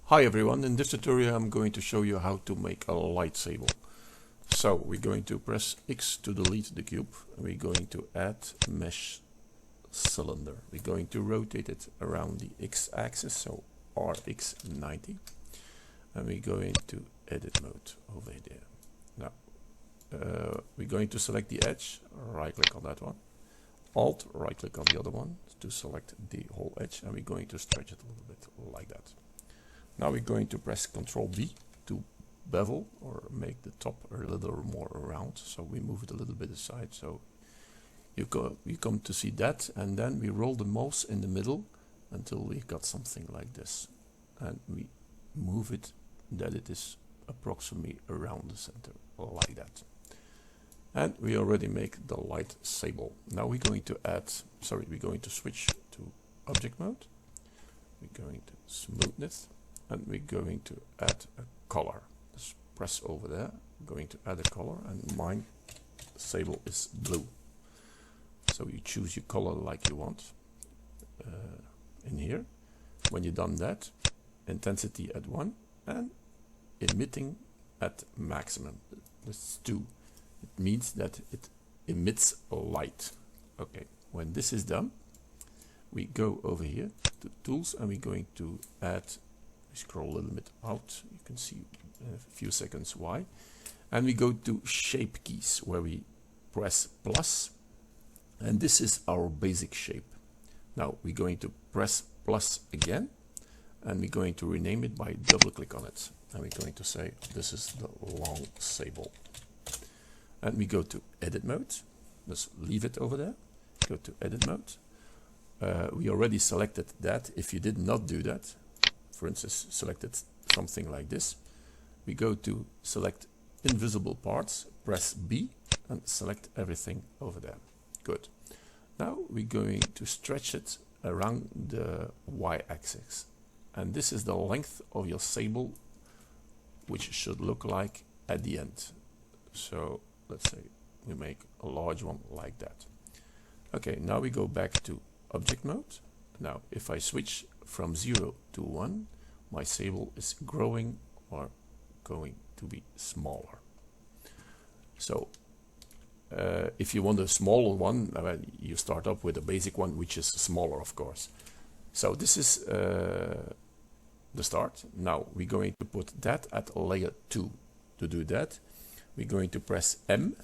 Hi everyone, in this tutorial I'm going to show you how to make a lightsaber. So we're going to press X to delete the cube, and we're going to add mesh cylinder. We're going to rotate it around the X axis, so RX90, and we're going to edit mode over there. Now we're going to select the edge, right click on that one, Alt right click on the other one to select the whole edge, and we're going to stretch it a little bit like that. Now we're going to press Ctrl V to bevel or make the top a little more round. So we move it a little bit aside. So you come to see that, and then we roll the mouse in the middle until we got something like this. And we move it that it is approximately around the center, like that. And we already make the lightsaber. Now we're going to switch to object mode. We're going to smoothness. And we're going to add a color. Just press over there. I'm going to add a color, and mine sable is blue. So you choose your color like you want in here. When you've done that, intensity at 1 and emitting at maximum. That's 2. It means that it emits light. Okay, when this is done, we go over here to tools, and we're going to add. Scroll a little bit out, you can see in a few seconds why, and we go to shape keys where we press plus, and this is our basic shape. Now we're going to press plus again, and we're going to rename it by double click on it, and we're going to say this is the long sable, and we go to edit mode. Just leave it over there, go to edit mode. We already selected that. If you did not do that, for instance, selected something like this, we go to select invisible parts, press B, and select everything over there. Good. Now we're going to stretch it around the y-axis, and this is the length of your sable, which should look like at the end. So let's say we make a large one like that. Okay, now we go back to object mode. Now if I switch from 0 to 1, my sable is growing or going to be smaller. So if you want a smaller one, you start up with a basic one, which is smaller, of course. So this is the start. Now we're going to put that at layer 2. To do that, we're going to press M,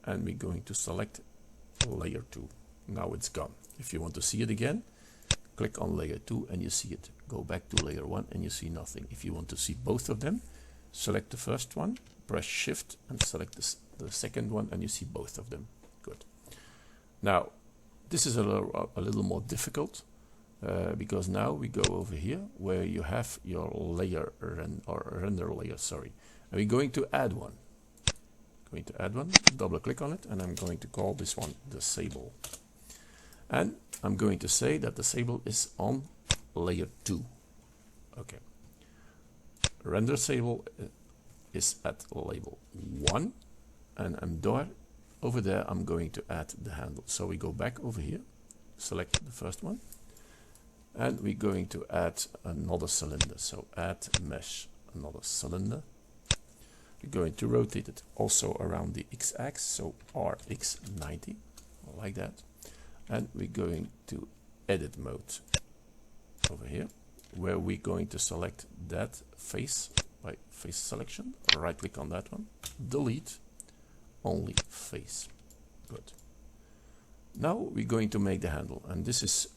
and we're going to select layer 2. Now it's gone. If you want to see it again, click on layer 2 and you see it. Go back to layer 1 and you see nothing. If you want to see both of them, select the first one, press shift and select the second one, and you see both of them. Good. Now this is a little more difficult because now we go over here where you have your layer render layer, sorry. And we're going to add one. Double click on it, and I'm going to call this one the sable. And I'm going to say that the sable is on layer 2. Okay. Render sable is at label 1, and over there I'm going to add the handle. So we go back over here, select the first one, and we're going to add another cylinder. So add mesh, another cylinder. We're going to rotate it also around the x-axis, so RX90, like that. And we're going to edit mode over here, where we're going to select that face by face selection. Right click on that one, delete, only face. Good. Now we're going to make the handle, and this is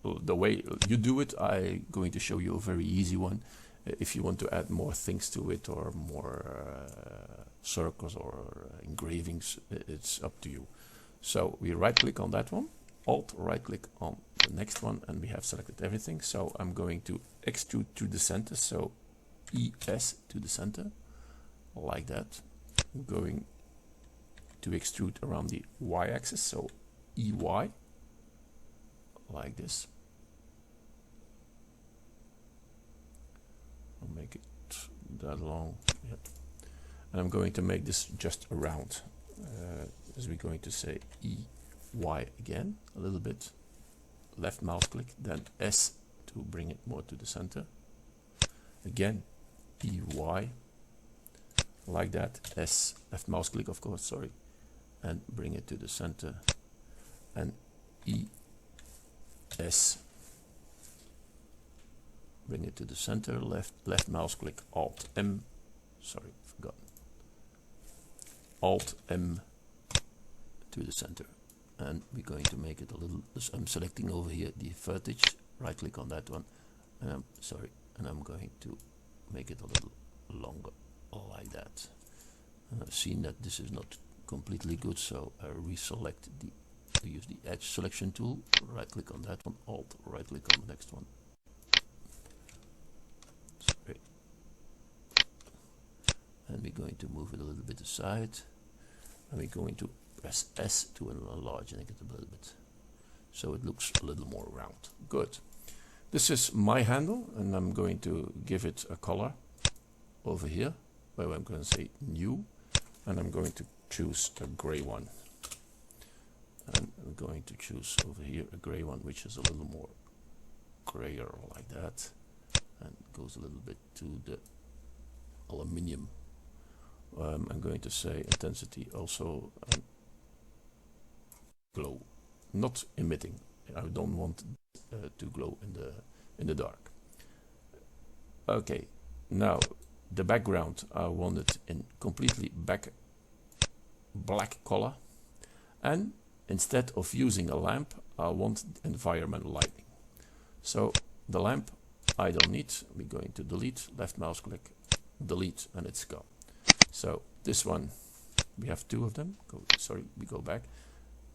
the way you do it. I'm going to show you a very easy one. If you want to add more things to it, or more circles or engravings, it's up to you. So we right click on that one, Alt right click on the next one, and we have selected everything. So I'm going to extrude to the center, so ES to the center, like that. I'm going to extrude around the y-axis, so EY, like this. I'll make it that long, yeah. And I'm going to make this just around, as we're going to say EY again, a little bit, left mouse click, then S to bring it more to the center, again EY, like that, S, left mouse click of course, sorry, and bring it to the center, and ES, bring it to the center, left mouse click, Alt M, sorry, forgot, Alt M to the center, and we're going to make it a little, so I'm selecting over here the vertex, right click on that one, and I'm sorry, and I'm going to make it a little longer, like that. I've seen that this is not completely good, so I reselect use the edge selection tool, right click on that one, Alt, right click on the next one. Sorry. And we're going to move it a little bit aside, and we're going to press S to enlarge it a little bit, so it looks a little more round. Good. This is my handle, and I'm going to give it a color over here, where I'm going to say new, and I'm going to choose a gray one. And I'm going to choose over here a gray one, which is a little more grayer, like that, and goes a little bit to the aluminium. I'm going to say intensity also glow, not emitting. I don't want to glow in the dark. Okay, now the background I want it in completely black color, and instead of using a lamp I want environment lighting. So the lamp I don't need, we're going to delete, left mouse click, delete, and it's gone. So this one, we have two of them, we go back,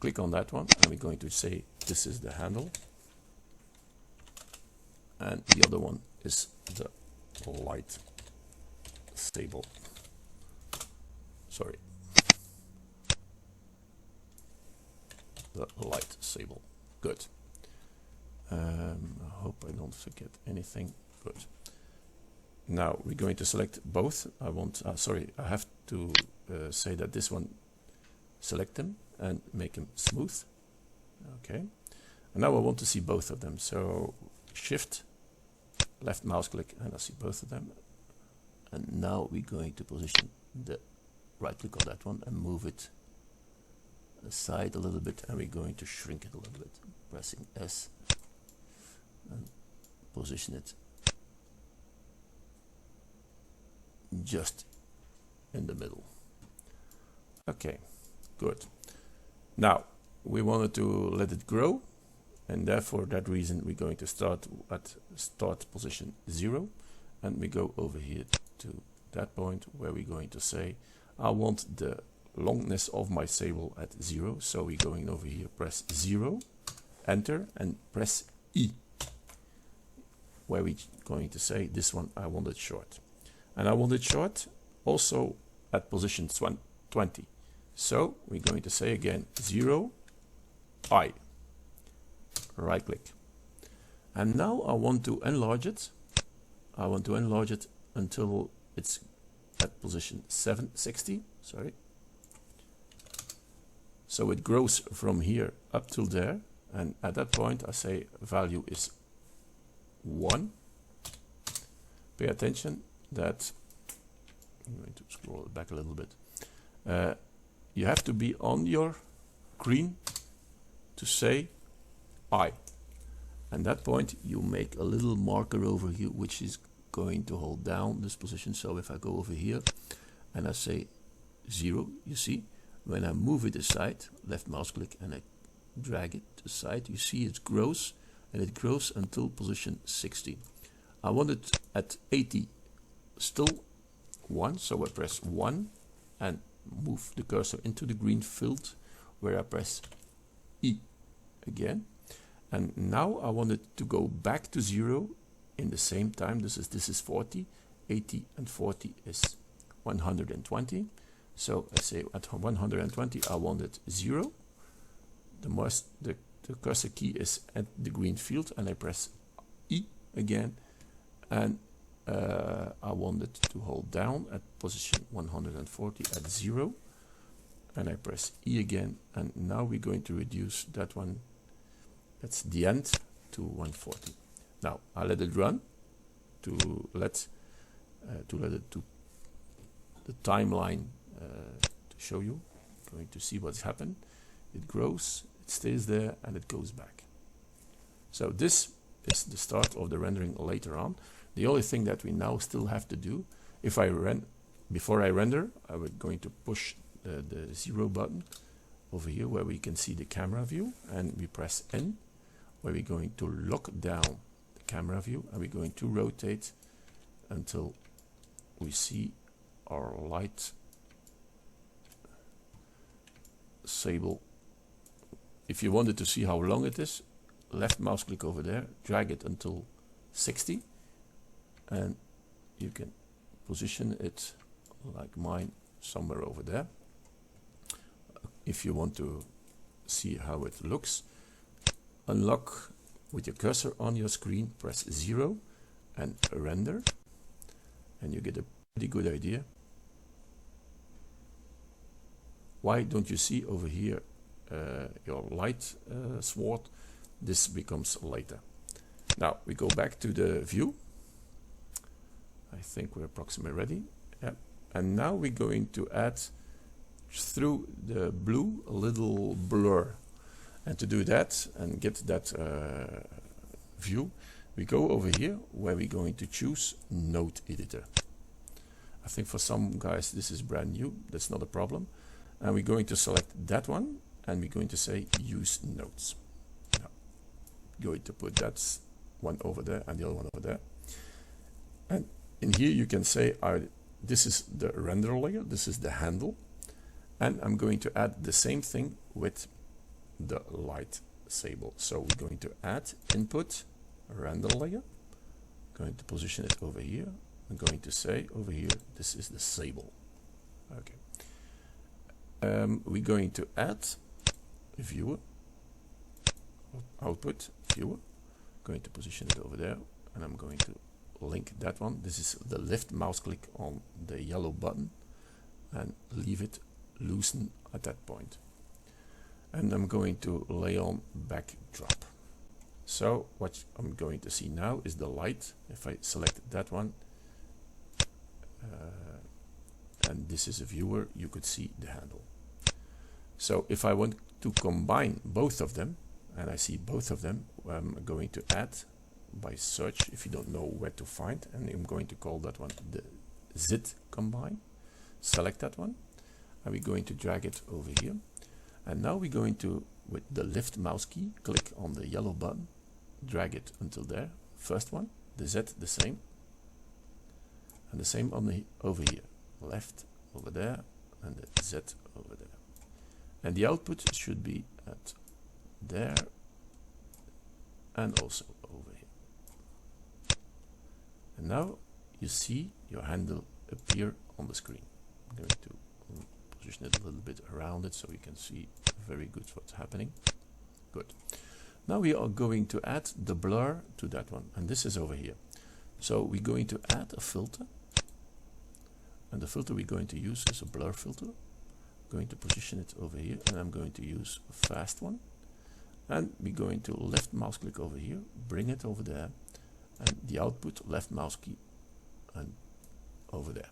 click on that one, and we're going to say this is the handle, and the other one is the light stable. Sorry, the light stable. Good. I hope I don't forget anything. Good. Now we're going to select both. I have to say that this one, select them and make them smooth. Okay. And now I want to see both of them. So Shift, left mouse click, and I see both of them. And now we're going to position the right click on that one and move it aside a little bit, and we're going to shrink it a little bit, pressing S and position it just in the middle. Okay, good. Now we wanted to let it grow, and therefore that reason we're going to start at start position 0, and we go over here to that point where we're going to say I want the longness of my sable at 0. So we're going over here, press 0, enter, and press E, where we're going to say this one I want it short, and I want it short also at position 20. So we're going to say again 0, I, right click, and now I want to enlarge it. I want to enlarge it until it's at position 760, sorry. So it grows from here up till there, and at that point I say value is 1. Pay attention that, I'm going to scroll it back a little bit. You have to be on your screen to say I. And that point you make a little marker over here which is going to hold down this position. So if I go over here and I say 0, you see when I move it aside, left mouse click, and I drag it aside, you see it grows, and it grows until position 60. I want it at 80 still 1, so I press 1 and move the cursor into the green field where I press E again. And now I want it to go back to 0 in the same time. This is 40, 80 and 40 is 120. So I say at 120 I want it 0. The cursor key is at the green field, and I press E again, and I want it to hold down at position 140 at 0, and I press E again, and now we're going to reduce that one, that's the end, to 140. Now I let it run to let to let it to the timeline to show you. Going to see what's happened. It grows, it stays there, and it goes back. So this is the start of the rendering later on. The only thing that we now still have to do, if I before I render, I'm going to push the 0 button over here where we can see the camera view, and we press N, where we're going to lock down the camera view, and we're going to rotate until we see our light sable. If you wanted to see how long it is, left mouse click over there, drag it until 60, and you can position it like mine somewhere over there. If you want to see how it looks, unlock with your cursor on your screen, press 0 and render, and you get a pretty good idea. Why don't you see over here your light sword? This becomes later. Now we go back to the view. I think we're approximately ready. Yeah. And now we're going to add through the blue a little blur. And to do that and get that view, we go over here where we're going to choose Node Editor. I think for some guys this is brand new, that's not a problem. And we're going to select that one, and we're going to say Use Nodes. Now, going to put that one over there and the other one over there. And in here you can say, this is the render layer, this is the handle, and I'm going to add the same thing with the light sable. So we're going to add input render layer, going to position it over here. I'm going to say over here, this is the sable. Okay. We're going to add a viewer, output viewer, going to position it over there, and I'm going to link that one. This is the left mouse click on the yellow button and leave it loosen at that point. And I'm going to lay on backdrop. So what I'm going to see now is the light. If I select that one, and this is a viewer, you could see the handle. So if I want to combine both of them, and I see both of them, I'm going to add by search, if you don't know where to find, and I'm going to call that one the Z combine. Select that one, and we're going to drag it over here. And now we're going to, with the left mouse key, click on the yellow button, drag it until there. First one, the Z, the same, and the same on the over here, left over there, and the Z over there. And the output should be at there and also over here. And now you see your handle appear on the screen. I'm going to position it a little bit around it so you can see very good what's happening. Good. Now we are going to add the blur to that one, and this is over here. So we're going to add a filter, and the filter we're going to use is a blur filter. Going to position it over here, and I'm going to use a fast one, and we're going to left mouse click over here, bring it over there, and the output left mouse key and over there.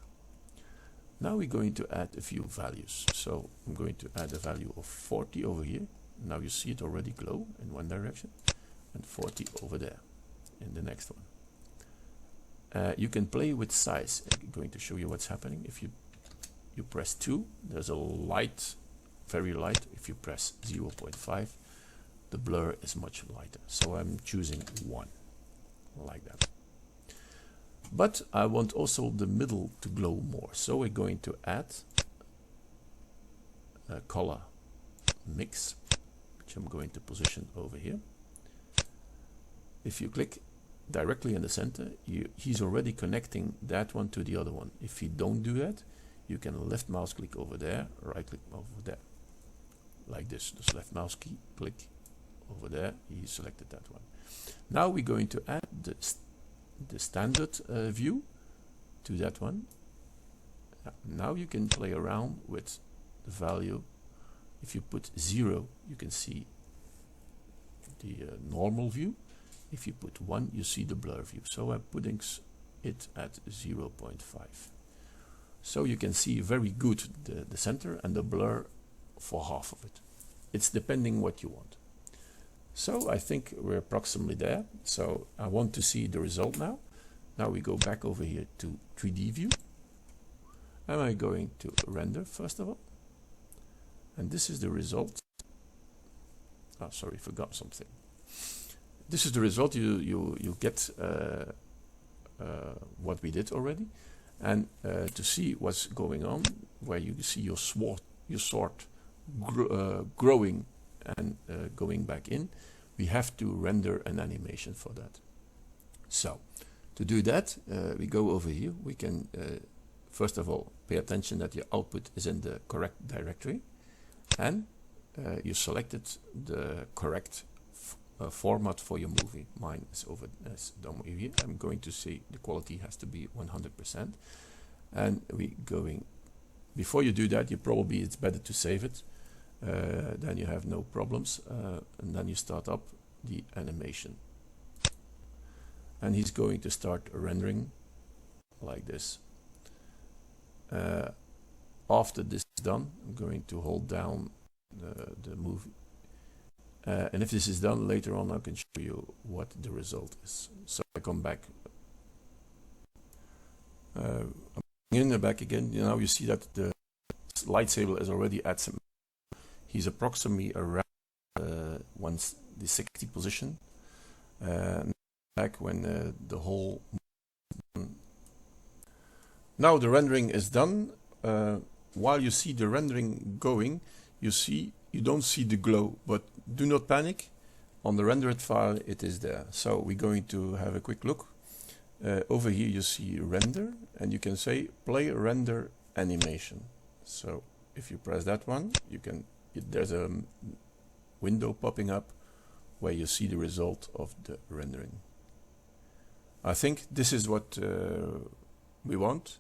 Now we're going to add a few values. So I'm going to add a value of 40 over here. Now you see it already glow in one direction, and 40 over there in the next one. You can play with size. I'm going to show you what's happening. If you press 2, there's a light, very light. If you press 0.5, the blur is much lighter. So I'm choosing 1, like that. But I want also the middle to glow more. So we're going to add a color mix, which I'm going to position over here. If you click directly in the center, he's already connecting that one to the other one. If you don't do that, you can left mouse click over there, right click over there, like this. Just left mouse key, click over there, he selected that one. Now we're going to add the standard view to that one. Now you can play around with the value. If you put 0, you can see the normal view. If you put 1, you see the blur view. So I'm putting it at 0.5. So you can see very good the center and the blur for half of it. It's depending what you want. So I think we're approximately there. So I want to see the result now. Now we go back over here to 3D view. Am I going to render first of all? And this is the result. Oh, sorry, forgot something. This is the result. You get what we did already, and to see what's going on, where you see your sword growing and going back in, we have to render an animation for that. So to do that, we go over here. We can first of all pay attention that your output is in the correct directory, and you selected the correct format for your movie. Mine is down here. I'm going to say the quality has to be 100%, and we going. Before you do that, it's better to save it. Then you have no problems, and then you start up the animation, and he's going to start rendering like this. After this is done, I'm going to hold down the movie, and if this is done later on, I can show you what the result is. So I come back, I'm in the back again. Now you see that the lightsaber is already at some. He's approximately around the 60 position. Back when the whole. Now the rendering is done. While you see the rendering going, you don't see the glow, but do not panic. On the rendered file, it is there. So we're going to have a quick look. Over here you see render, and you can say play render animation. So if you press that one, you can. There's a window popping up where you see the result of the rendering. I think this is what we want.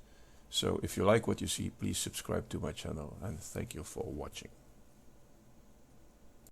So if you like what you see, please subscribe to my channel, and thank you for watching.